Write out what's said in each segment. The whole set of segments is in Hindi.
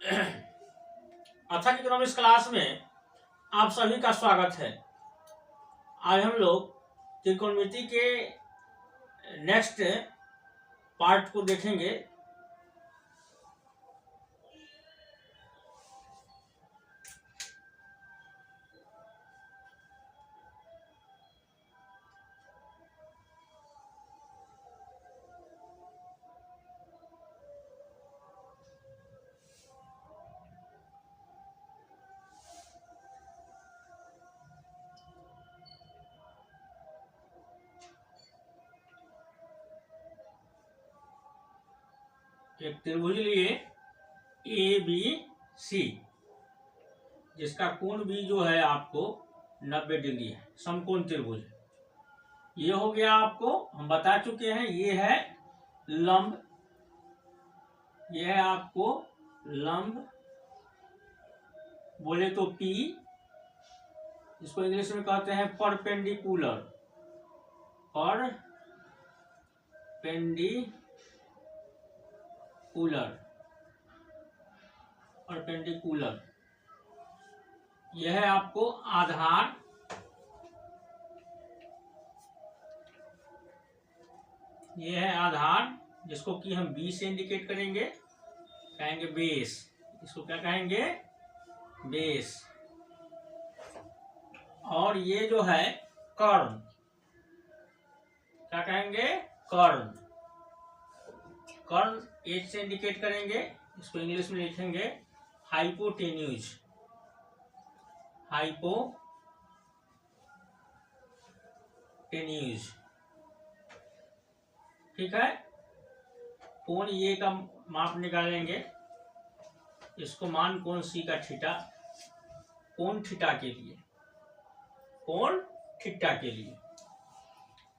अथक इकोनॉमिक्स क्लास में आप सभी का स्वागत है। आज हम लोग त्रिकोणमिति के नेक्स्ट पार्ट को देखेंगे। एक त्रिभुज लिए ABC, जिसका कोण भी जो है आपको 90 डिग्री है, समकोण त्रिभुज। ये हो गया, आपको हम बता चुके हैं। ये है लंब, ये है आपको लंब, बोले तो P, इसको इंग्लिश में कहते हैं परपेंडिकुलर। परपेंडिकुलर यह है आपको आधार, यह है आधार, जिसको कि हम B से इंडिकेट करेंगे, कहेंगे बेस। इसको क्या कहेंगे? बेस। और ये जो है कर्ण, क्या कहेंगे? कर्ण। कर्ण H से इंडिकेट करेंगे, इसको इंग्लिश में लिखेंगे हाइपोटेन्यूज। हाइपोटेन्यूज, ठीक है। कोण ये का माप निकालेंगे, इसको मान कोण C का थीटा, कोण थीटा के लिए, कोण थीटा के लिए।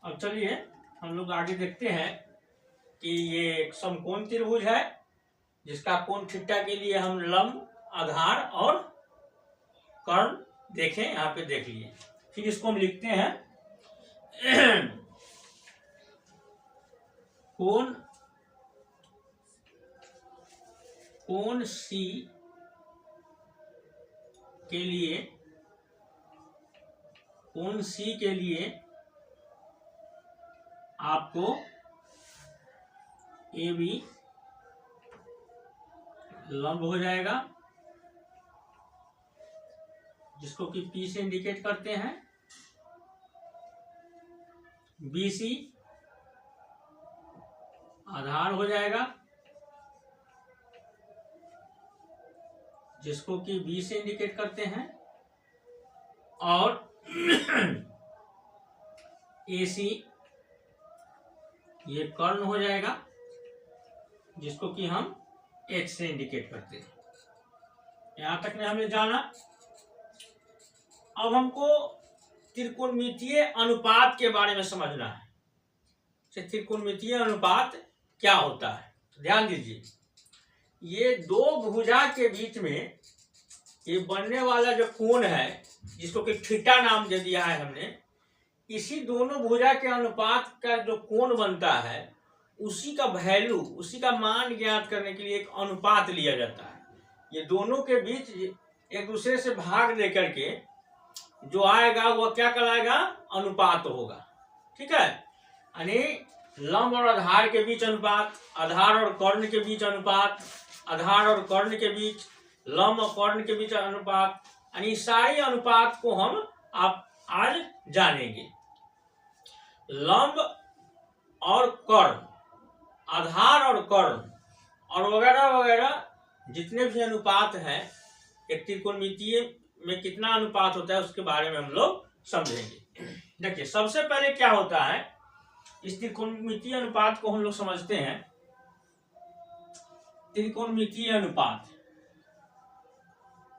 अब चलिए हम लोग आगे देखते हैं कि ये एक समकोण त्रिभुज है, जिसका कोण थीटा के लिए हम लंब, आधार और कर्ण देखें। यहाँ पे देख लिए, फिर इसको हम लिखते हैं कोण C के लिए, कोण C के लिए आपको AB लंब हो जाएगा, जिसको कि P से इंडिकेट करते हैं। BC आधार हो जाएगा, जिसको कि B से इंडिकेट करते हैं। और AC ये कर्ण हो जाएगा, जिसको कि हम H से इंडिकेट करते हैं। यहां तक ने हमने जाना। अब हमको त्रिकोणमितीय अनुपात के बारे में समझना है। त्रिकोणमितीय अनुपात क्या होता है? तो ध्यान दीजिए, ये दो भुजा के बीच में ये बनने वाला जो कोण है, जिसको कि थीटा नाम दे दिया है हमने, इसी दोनों भुजा के अनुपात का जो कोण बनता है, उसी का वैल्यू, उसी का मान ज्ञात करने के लिए एक अनुपात लिया जाता है। ये दोनों के बीच एक दूसरे से भाग दे करके जो आएगा वह क्या कहलाएगा? अनुपात होगा, ठीक है। यानी लंब और आधार के बीच अनुपात, आधार और कर्ण के बीच अनुपात, आधार और कर्ण के बीच, लंब और कर्ण के बीच अनुपात, यानी सारी अनुपात को हम आप आज जानेंगे। लंब और कर्ण, आधार और कर्ण और वगैरह वगैरह जितने भी अनुपात हैं, एक त्रिकोणमितीय में कितना अनुपात होता है उसके बारे में हम लोग समझेंगे। देखिए, सबसे पहले क्या होता है, इस त्रिकोणमितीय अनुपात को हम लोग समझते हैं। त्रिकोणमितीय अनुपात,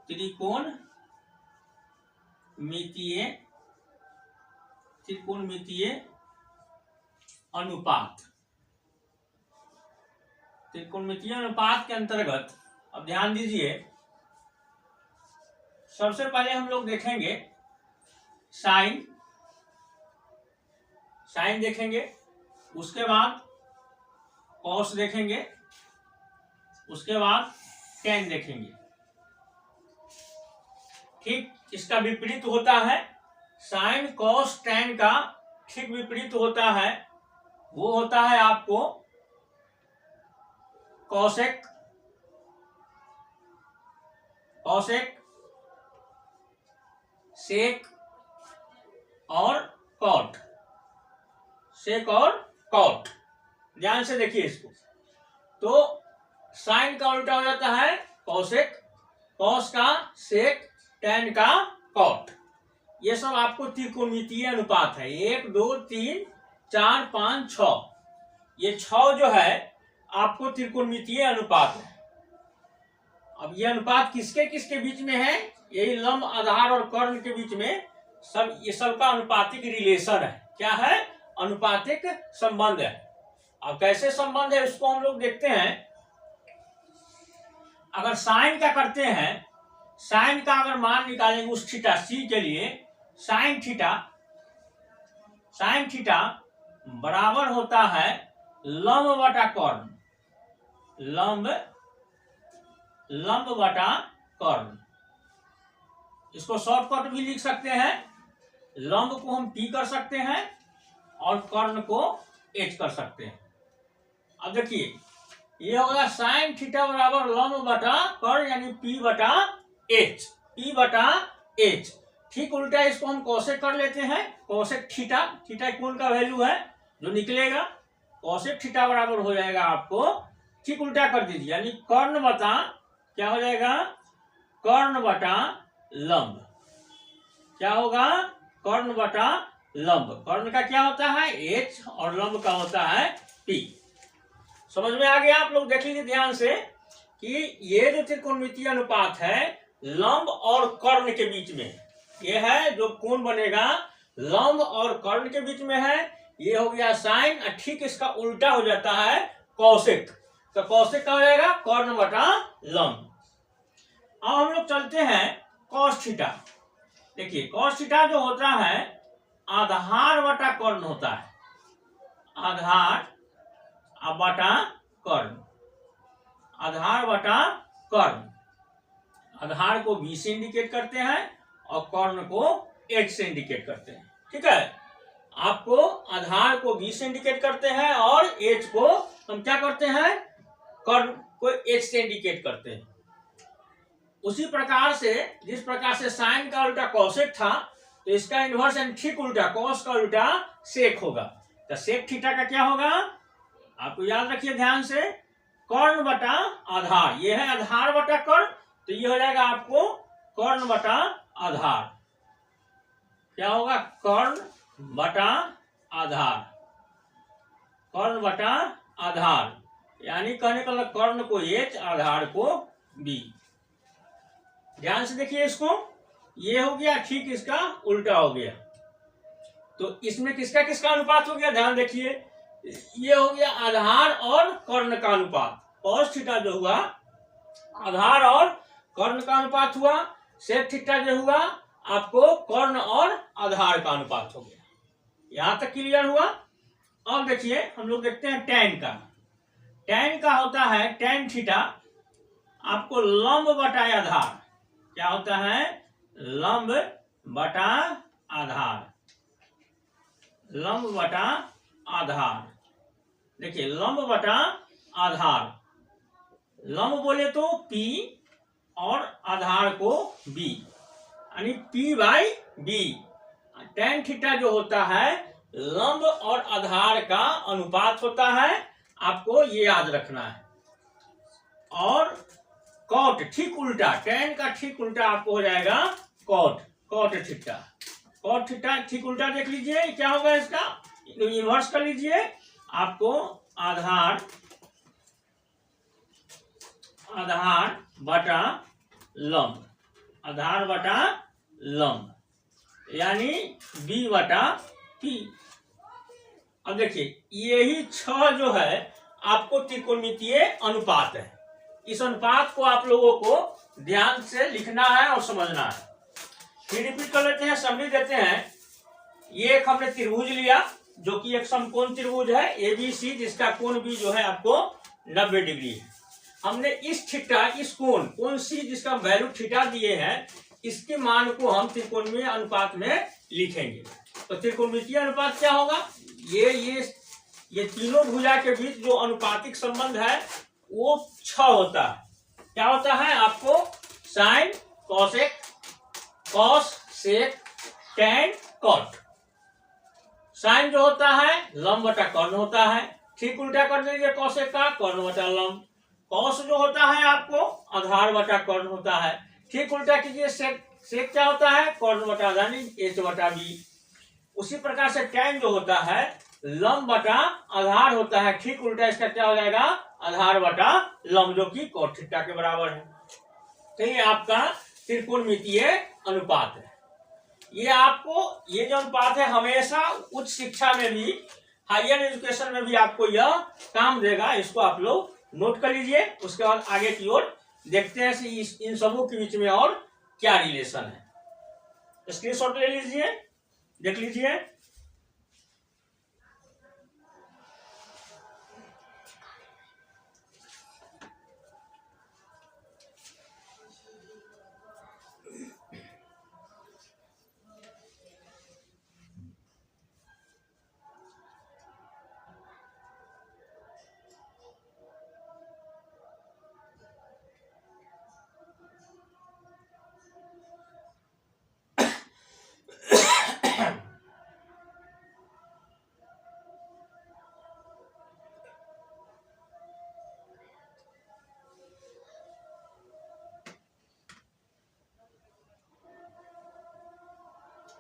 त्रिकोणमितीय अनुपात, त्रिकोणमितीय अनुपात के अंतर्गत अब ध्यान दीजिए, सबसे पहले हम लोग देखेंगे साइन देखेंगे, उसके बाद कॉस देखेंगे, उसके बाद tan देखेंगे। ठीक इसका विपरीत होता है sin cos tan का, ठीक विपरीत होता है, वो होता है आपको cosec, sec और cot, sec और cot। ध्यान से देखिए इसको। तो साइन का उल्टा हो जाता है cosec, cos का sec, tan का cot। ये सब आपको त्रिकोणमितीय अनुपात है। 1 2 3 4 5 6, ये 6 जो है आपको त्रिकोणमितीय अनुपात है। अब ये अनुपात किसके किसके बीच में है? यही लंब, आधार और कर्ण के बीच में सब, ये सब का अनुपातिक रिलेशन है। क्या है? अनुपातिक संबंध है। अब कैसे संबंध है उसको हम लोग देखते हैं। अगर साइन का करते हैं, साइन का अगर मान निकालेंगे उस थीटा सी के लिए, साइन थीटा बराबर होता है लंब बटा कर्ण, लंब बटा कर्ण। इसको शॉर्टकट भी लिख सकते हैं। लंब को हम P कर सकते हैं और कर्ण को H कर सकते हैं। अब देखिए ये होगा साइन थीटा बराबर लंब बटा कर्ण यानी P बटा H। ठीक उल्टा इसको हम कोसेक कर लेते हैं। कोसेक थीटा कोण का वैल्यू है जो निकलेगा, कोसेक थीटा बराबर हो जाएगा आपको, ठीक उल्टा कर दीजिए, यानी कर्ण बटा, क्या हो जाएगा? कर्ण बटा लंब। क्या होगा? कर्ण बटा लंब। कर्ण का क्या होता है? H और लंब का होता है P। समझ में आ गया? आप लोग देख लीजिए ध्यान से कि ये जो त्रिकोणमितीय अनुपात है लंब और कर्ण के बीच में, ये है जो कोण बनेगा लंब और कर्ण के बीच में है, ये हो गया साइन। ठीक इसका उल्टा हो जाता है कौशिक। तो कौशिक का हो जाएगा कर्ण बटा लंब। अब हम लोग चलते हैं कॉस थीटा। देखिए कॉस थीटा जो होता है आधार बटा कर्ण होता है, आधार बटा कर्ण, आधार बटा कर्ण। आधार को B से इंडिकेट करते हैं और कर्ण को H से इंडिकेट करते हैं। ठीक है, आपको आधार को B से इंडिकेट करते हैं और H को हम क्या करते हैं? कर्ण को H से इंडिकेट करते हैं। उसी प्रकार से जिस प्रकार से साइन का उल्टा कॉसेक था, तो इसका इन्वर्स एंड ठीक उल्टा कॉस का उल्टा सेक होगा। तो सेक थीटा का क्या होगा? आपको याद रखिए ध्यान से, कर्ण बटा आधार। ये है आधार बटा कर्ण, तो ये हो जाएगा आपको कर्ण बटा आधार। क्या होगा? कर्ण बटा आधार, कर्ण बटा आधार, यानी कहने का मतलब कर्ण को H, आधार को B। ध्यान से देखिए इसको, ये हो गया ठीक इसका उल्टा हो गया। तो इसमें किसका किसका अनुपात हो गया? ध्यान देखिए, ये हो गया आधार और कर्ण का अनुपात। कॉस थीटा जो हुआ आधार और कर्ण का अनुपात हुआ, सेक थीटा जो हुआ आपको कर्ण और आधार का अनुपात हो गया। यहां तक क्लियर हुआ? अब देखिए हम लोग देखते हैं टैन का। टैन का होता है टैन थीटा आपको लंब बटा आधार। क्या होता है? लंब बटा आधार, लंब बटा आधार। देखिए लंब बटा आधार, लंब बोले तो P और आधार को B, यानी P by B। Tan theta जो होता है लंब और आधार का अनुपात होता है, आपको ये याद रखना है। और कॉट ठीक उल्टा, टैन का ठीक उल्टा आपको हो जाएगा कॉट थीटा। कॉट थीटा ठीक उल्टा देख लीजिए क्या होगा इसका, इन्वर्स कर लीजिए, आपको आधार बटा लंब, आधार बटा लंब, यानी B बटा P। अब देखिए यही 6 जो है आपको त्रिकोणमितीय अनुपात है। इस अनुपात को आप लोगों को ध्यान से लिखना है और समझना है। फिर रिपीट कर लेते हैं, समरी देते हैं। ये एक हमने त्रिभुज लिया जो कि एक समकोण त्रिभुज है ABC, जिसका कोण भी जो है आपको 90 डिग्री है। हमने इस थीटा, इस कोण सी जिसका वैल्यू थीटा दिए हैं, इसके मान को हम त्रिकोणीय अनुपात में लिखेंगे। तो त्रिकोणमितीय अनुपात क्या होगा? ये तीनों भुजा के बीच जो अनुपातिक संबंध है वो 6 होता है। क्या होता है? आपको sine cosec, cos sec, tan cot. Sine जो होता है लंब बटा कर्ण होता है, ठीक उल्टा कर दीजिए कोसेक का, कर्ण बटा लंब। कॉस जो होता है आपको आधार बटा कर्ण होता है, ठीक उल्टा कीजिए सेक। सेक क्या होता है? कर्ण बटा आधार, एच बटा बी। उसी प्रकार से टैन जो होता है लंब बटा आधार होता है, ठीक उल्टा इसका क्या हो जाएगा? आधार बटा लंब, जो कि कोट थीटा के बराबर है। तो ये आपका त्रिकोणमितीय अनुपात है। ये आपको ये जो अनुपात है हमेशा उच्च शिक्षा में भी, हायर एजुकेशन में भी आपको यह काम देगा। इसको आप लोग नोट कर लीजिए। उसके बाद आगे की ओर देखते हैं इन सबों के बीच में और क्या रिलेशन है। स्क्रीनशॉट ले लीजिए, देख लीजिए।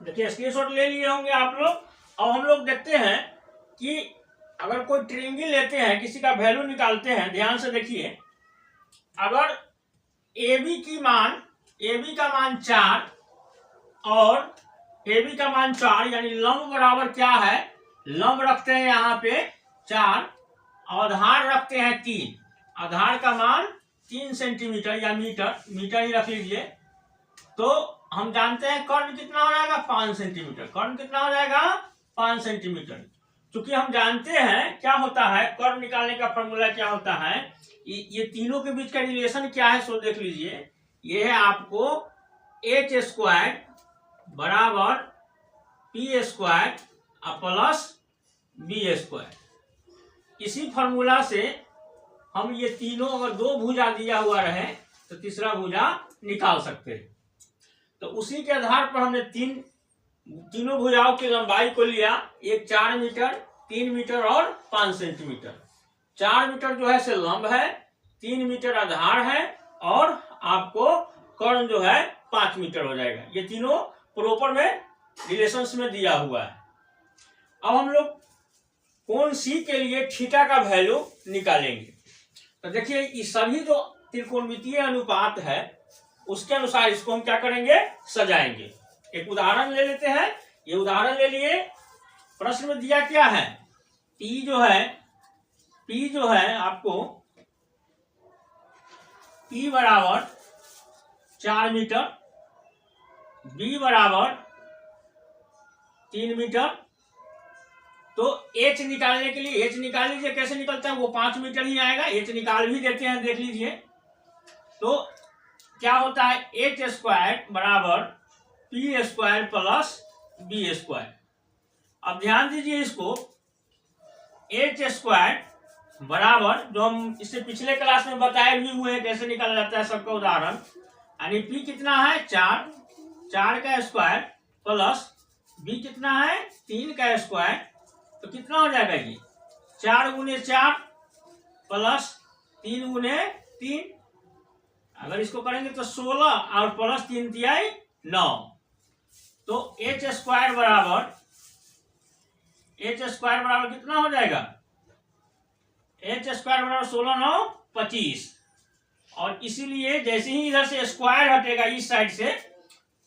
देखिए स्क्रीनशॉट ले लिए होंगे आप लोग। अब हम लोग देखते हैं कि अगर कोई ट्रायंगल लेते हैं, किसी का वैल्यू निकालते हैं, ध्यान से देखिए। अगर AB का मान 4 और AB का मान 4, यानी लंब बराबर क्या है? लंब रखते हैं यहाँ पे 4, आधार रखते हैं 3। आधार का मान 3 सेंटीमीटर या मीटर ही रख लीजिए। तो हम जानते हैं कर्ण कितना हो जाएगा? 5 सेंटीमीटर। कर्ण कितना हो जाएगा? 5 सेंटीमीटर। क्योंकि हम जानते हैं क्या होता है, कर्ण निकालने का फॉर्मूला क्या होता है, ये तीनों के बीच का रिलेशन क्या है, सो देख लीजिए। ये है आपको h² बराबर p² प्लस b²। इसी फॉर्मूला से हम ये तीनों, अगर 2 भुजा दिया हुआ रहे तो तीसरा भुजा निकाल सकते हैं। तो उसी के आधार पर हमने तीनों भुजाओं की लंबाई को लिया। एक 4 मीटर, 3 मीटर और 5 सेंटीमीटर। 4 मीटर जो है से लंब है, 3 मीटर आधार है और आपको कर्ण जो है 5 मीटर हो जाएगा। ये तीनों प्रॉपर में रिलेशंस में दिया हुआ है। अब हम लोग कोण सी के लिए थीटा का वैल्यू निकालेंगे। तो देखिए ये सभी जो त्रिकोणमितीय अनुपात है उसके अनुसार इसको हम क्या करेंगे? सजाएंगे। एक उदाहरण ले लेते हैं। ये उदाहरण ले लिए। प्रश्न में दिया क्या है? P जो है आपको P बराबर 4 मीटर, B बराबर 3 मीटर। तो H निकालने के लिए H निकाल लीजिए। कैसे निकलता है? वो 5 मीटर ही आएगा। H निकाल भी देते हैं, देख लीजिए। तो क्या होता है? h² बराबर p² प्लस b²। अब ध्यान दीजिए इसको, h² बराबर, जो हम इससे पिछले क्लास में बताए भी हुए हैं कैसे निकाला जाता है सबका उदाहरण, यानी p कितना है? 4 का स्क्वायर प्लस b कितना है? 3 का स्क्वायर। तो कितना हो जाएगा ये? 4 गुने 4 प्लस 3 गुने 3। अगर इसको करेंगे तो 16 और प्लस 3 तिहाई 9। तो h² बराबर कितना हो जाएगा? h² बराबर 16 9 25। और इसीलिए जैसे ही इधर से स्क्वायर हटेगा इस साइड से,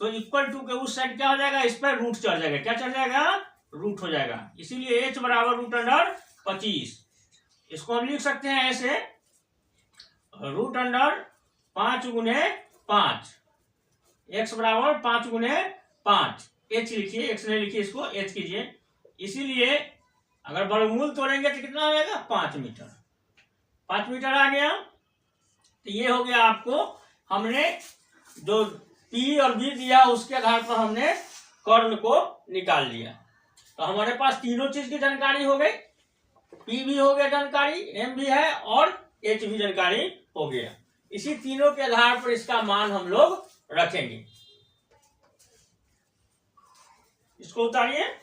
तो इक्वल टू के उस साइड क्या हो जाएगा? इस पर रूट चढ़ जाएगा। क्या चढ़ जाएगा? रूट हो जाएगा। इसीलिए h बराबर √25। इसको हम लिख सकते हैं ऐसे, √5 गुने 5, x बराबर 5 गुने 5। h लिखिए, x नहीं लिखिए, इसको h कीजिए। इसीलिए अगर वर्गमूल तोड़ेंगे तो कितना हो जाएगा? 5 मीटर। 5 मीटर आ गया। तो ये हो गया आपको, हमने जो पी और बी दिया उसके आधार पर हमने कर्ण को निकाल लिया। तो हमारे पास तीनों चीज की जानकारी हो गई, पी भी हो गया जानकारी, एम भी है और एच भी जानकारी हो गया। इसी तीनों के आधार पर इसका मान हम लोग रखेंगे। इसको उतारिए।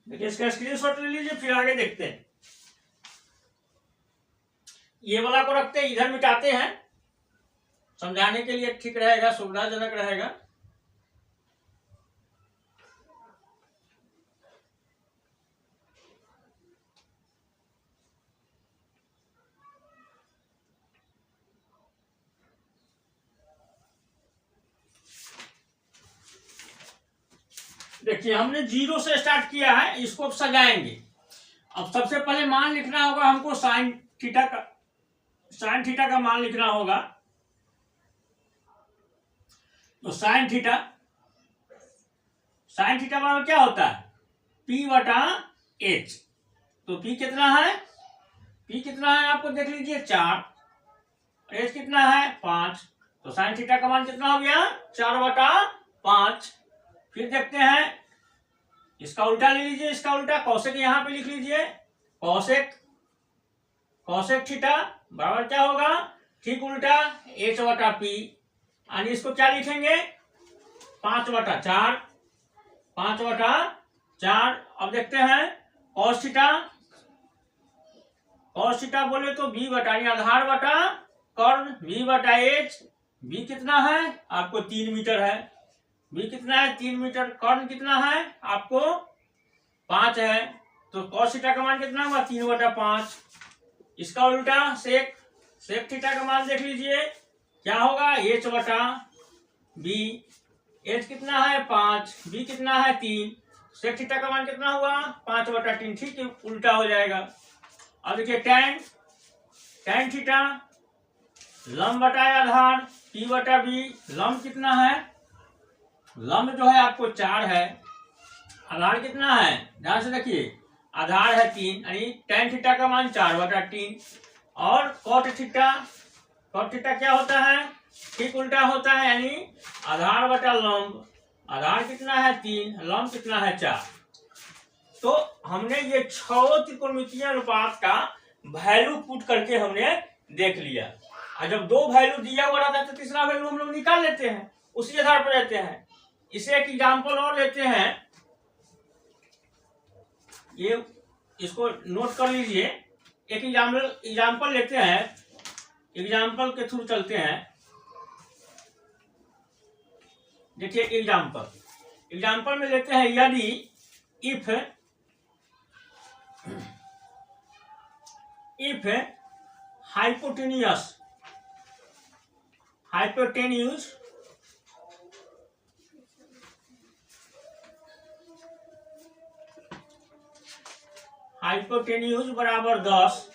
देखिए इसका स्क्रीनशॉट ले लीजिए, फिर आगे देखते हैं। ये वाला को रखते हैं, इधर मिटाते हैं, समझाने के लिए ठीक रहेगा, सुविधाजनक रहेगा। देखिए हमने 0 से स्टार्ट किया है, इसको अब सजाएंगे। अब सबसे पहले मान लिखना होगा हमको साइन थीटा का मान लिखना होगा। तो साइन थीटा बराबर क्या होता है, P बटा H। तो P कितना है, आपको देख लीजिए 4, H कितना है 5। तो साइन थीटा का मान कितना हो गया 4 बटा 5। फिर देखते हैं, इसका उल्टा ले लीजिए, इसका उल्टा कौशिक यहां पे लिख लीजिए, कौशिक थीटा बराबर क्या होगा, ठीक उल्टा H बटा P। यानी इसको क्या लिखेंगे 5 बटा 4। अब देखते हैं कॉस थीटा बोले तो B बटा आधार बटा कर्ण, B बटा H। B कितना है आपको 3 मीटर है, B कितना है 3 मीटर। कर्ण कितना है आपको 5 है। तो कॉस थीटा का मान कितना होगा 3 बटा 5। इसका उल्टा सेक थीटा का मान देख लीजिए क्या होगा H बटा B। H कितना है 5, B कितना है 3। सेक थीटा का मान कितना होगा 5 बटा 3, ठीक है, उल्टा हो जाएगा। अब देखिए टैन थीटा लंब बटा आधार P बटा B। लंब कितना है, लंब जो है आपको 4 है, आधार कितना है ध्यान से देखिए, आधार है 3, यानी टैन थीटा का मान 4 बटा 3। और कॉट थीटा क्या होता है ठीक उल्टा होता है, यानी आधार बटा लंब। आधार कितना है 3, लंब कितना है 4। तो हमने ये 6 त्रिकोणमितीय अनुपात का वैल्यू पुट करके हमने देख लिया। और जब 2 वैल्यू दिया हुआ रहता है तो तीसरा वैल्यू हम लोग निकाल लेते हैं, उसी आधार पर लेते हैं। इसे एक एग्जाम्पल और लेते हैं, ये इसको नोट कर लीजिए। एक एग्जाम्पल लेते हैं, एग्जाम्पल के थ्रू चलते हैं। देखिए एग्जाम्पल में लेते हैं, यदि इफ हाइपोटेन्यूस बराबर 10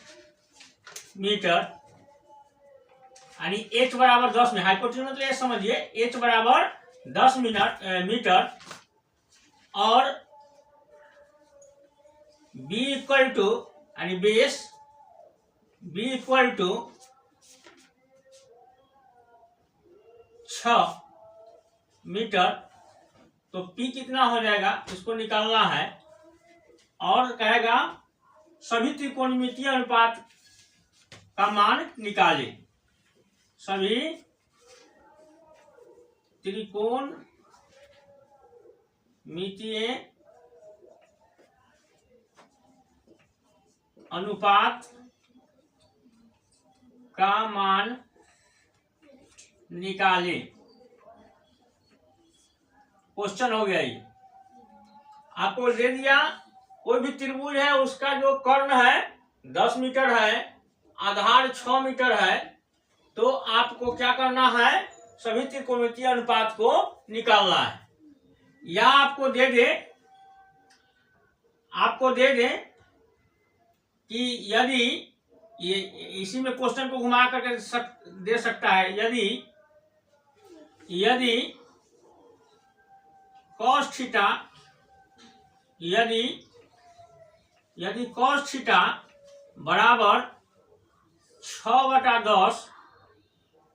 मीटर, यानी H बराबर 10 में, हाइपोटेन्यूस मतलब ये समझिए H बराबर 10 मीटर और B इक्वल टू यानी base B equal to 6 metre. तो P कितना हो जाएगा इसको निकालना है, और कहेगा सभी त्रिकोणमितीय अनुपात का मान निकाले। सभी त्रिकोणमितीय अनुपात का मान निकाले। क्वेश्चन हो गया ये, आपको दे दिया कोई भी त्रिभुज है, उसका जो कर्ण है 10 मीटर है, आधार 6 मीटर है, तो आपको क्या करना है सभी त्रिकोणमितीय अनुपात को निकालना है। या आपको दे दे कि यदि ये इसी में क्वेश्चन को घुमा करके दे सकता है, यदि cos थीटा यदि cos थीटा बराबर 6/10,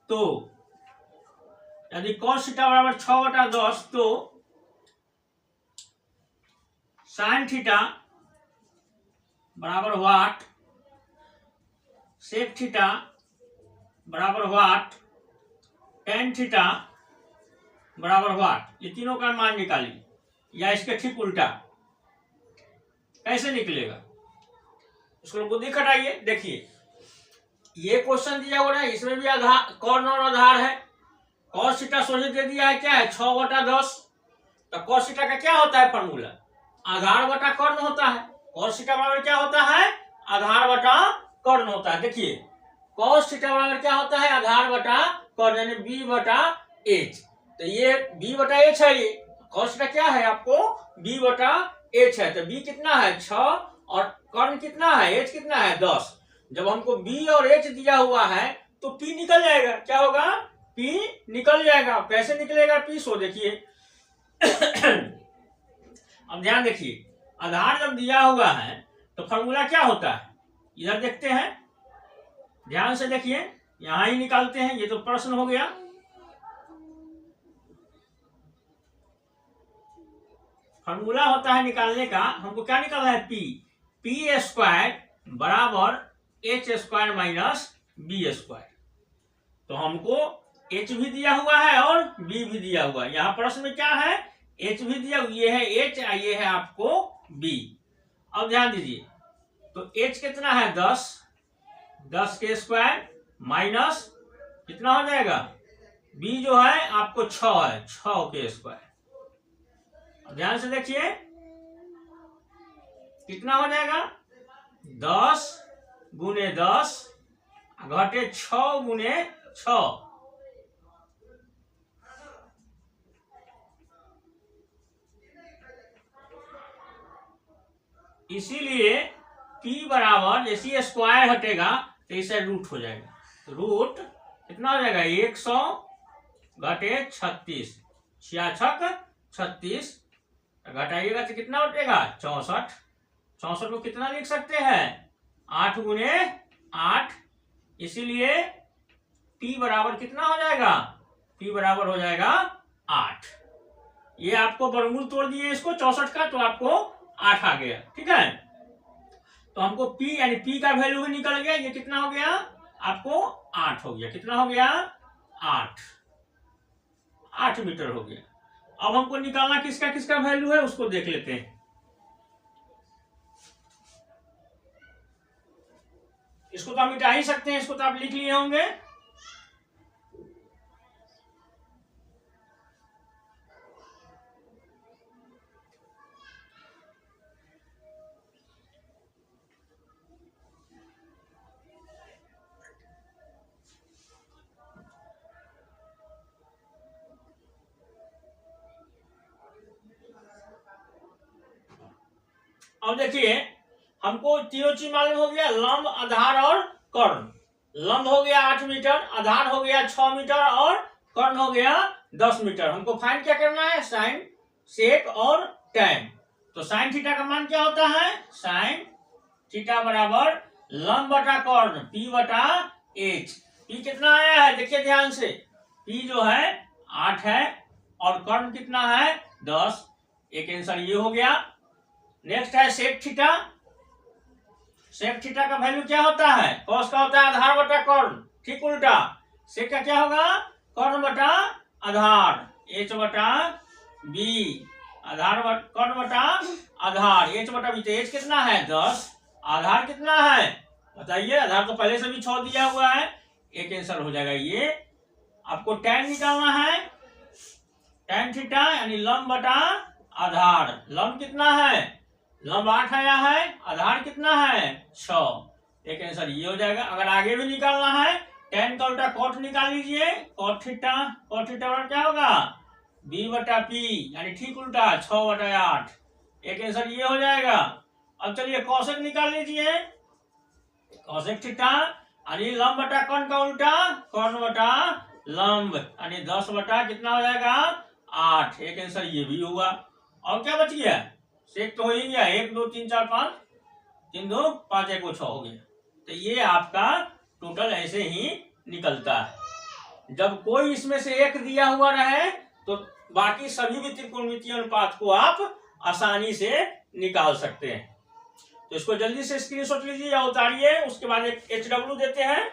तो यदि cos थीटा बराबर 6/10 तो sin थीटा बराबर व्हाट, sec थीटा बराबर व्हाट, tan थीटा बराबर व्हाट, ये तीनों का मान निकालिए। या इसके ठीक उल्टा कैसे निकलेगा, उसको बुद्धि खटाइए। देखिए ये क्वेश्चन दिया हुआ है, इसमें भी आधार कर्ण और आधार है। cos थीटा सोचे दे दिया है, क्या है 6/10। तो cos थीटा का क्या होता है फॉर्मूला, आधार बटा कर्ण होता है। cos थीटा बराबर क्या होता है, आधार बटा कर्ण होता है। देखिए cos थीटा बराबर क्या होता है, आधार बटा कर्ण, यानी b/h। तो ये b/h है, ये cos थीटा क्या है आपको b/h है। तो b कितना है 6 और कर्ण कितना है h कितना है 10। जब हमको b और h दिया हुआ है तो p निकल जाएगा, क्या होगा p निकल जाएगा। कैसे निकलेगा p, सो देखिए अब ध्यान देखिए, आधार जब दिया हुआ है तो फॉर्मूला क्या होता है, इधर देखते हैं, ध्यान से देखिए, यहां ही निकालते हैं। ये तो प्रश्न हो गया। फॉर्मूला होता है निकालने का, हमको क्या निकालना है p² बराबर h² माइनस b²। तो हमको h भी दिया हुआ है और b भी दिया हुआ है। यहाँ प्रश्न में क्या है, h भी दिया, ये है h, ये है आपको b। अब ध्यान दीजिए, तो h कितना है 10 के स्क्वायर माइनस कितना हो जाएगा, b जो है आपको 6 है, 6 के स्क्वायर। ध्यान से देखिए कितना हो जाएगा, 10 गुने 10 घटे 6 गुने 6। इसीलिए p बराबर जैसे स्क्वायर हटेगा तो इसे रूट हो जाएगा। तो रूट कितना हो जाएगा 100 घटे 36, 36 घटाइएगा तो कितना उठेगा 64। 64 को कितना लिख सकते हैं 8 गुने 8। इसीलिए p बराबर कितना हो जाएगा, p बराबर हो जाएगा 8। ये आपको वर्गमूल तोड़ दिए इसको 64 का, तो आपको 8 आ गया। ठीक है, तो हमको p यानी p का वैल्यू भी निकल गया। ये कितना हो गया आपको 8 हो गया। कितना हो गया 8 मीटर हो गया। अब हमको निकालना किसका वैल्यू है उसको देख लेते हैं। इसको तो हम मिटा ही सकते हैं, इसको तो आप लिख लिए होंगे। अब देखिए हमको तीनों चीज मालूम हो गया, लंब आधार और कर्ण। लंब हो गया 8 मीटर, आधार हो गया 6 मीटर और कर्ण हो गया 10 मीटर। हमको फाइंड क्या करना है, साइन, सेक और टैन। तो साइन थीटा का मान क्या होता है, साइन थीटा बराबर लंब बटा कर्ण p/h। p कितना आया है देखिए ध्यान से, p जो है 8 है और कर्ण कितना है 10। एक आंसर ये हो गया। नेक्स्ट है सेक थीटा। सेक थीटा का वैल्यू क्या होता है, कॉस का होता है आधार बटा कर्ण, ठीक उल्टा। सेक का क्या होगा कर्ण बटा आधार, h बटा b, आधार कर्ण बटा आधार h बटा b। तो h कितना है 10, आधार कितना है बताइए, आधार तो पहले से भी 6 दिया हुआ है। एक आंसर हो जाएगा ये। आपको टैन निकालना है, टैन थीटा यानी लंब बटा आधार। लंब कितना है, लंब 8 आया है, आधार कितना है 6। एक आंसर ये हो जाएगा। अगर आगे भी निकालना है टैन का उल्टा कॉट निकाल लीजिए, कॉट थीटा क्या होगा बी बटा पी, यानी ठीक उल्टा 6/8। एक आंसर ये हो जाएगा। अब चलिए कौशिक निकाल लीजिए। कौशिक थीटा यानी लंब बटा कर्ण का उल्टा कर्ण बटा लंब, यानी 10 बटा कितना हो जाएगा 8। एक आंसर ये भी होगा। और क्या बच गया, सेक तो हो ही गया, 1 2 3 4 5, 3 2 5 1 6 हो गया। तो ये आपका टोटल ऐसे ही निकलता है। जब कोई इसमें से एक दिया हुआ रहे तो बाकी सभी भी त्रिकोणमितीय अनुपात को आप आसानी से निकाल सकते हैं। तो इसको जल्दी से स्क्रीनशॉट लीजिए या उतारिए, उसके बाद एक HW देते हैं।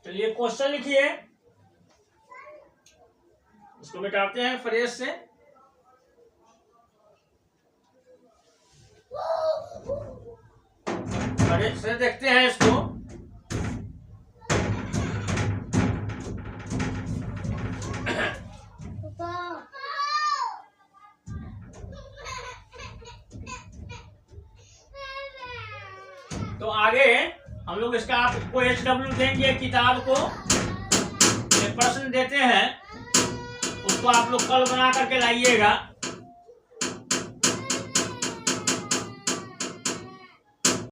चलिए क्वेश्चन लिखिए, इसको मिटाते हैं फ्रेश से। फ्रेश से देखते हैं इसको। तो आगे हम लोग इसका आपको HW देंगे, किताब को एक प्रश्न देते हैं, उसको आप लोग कल बना करके लाइएगा।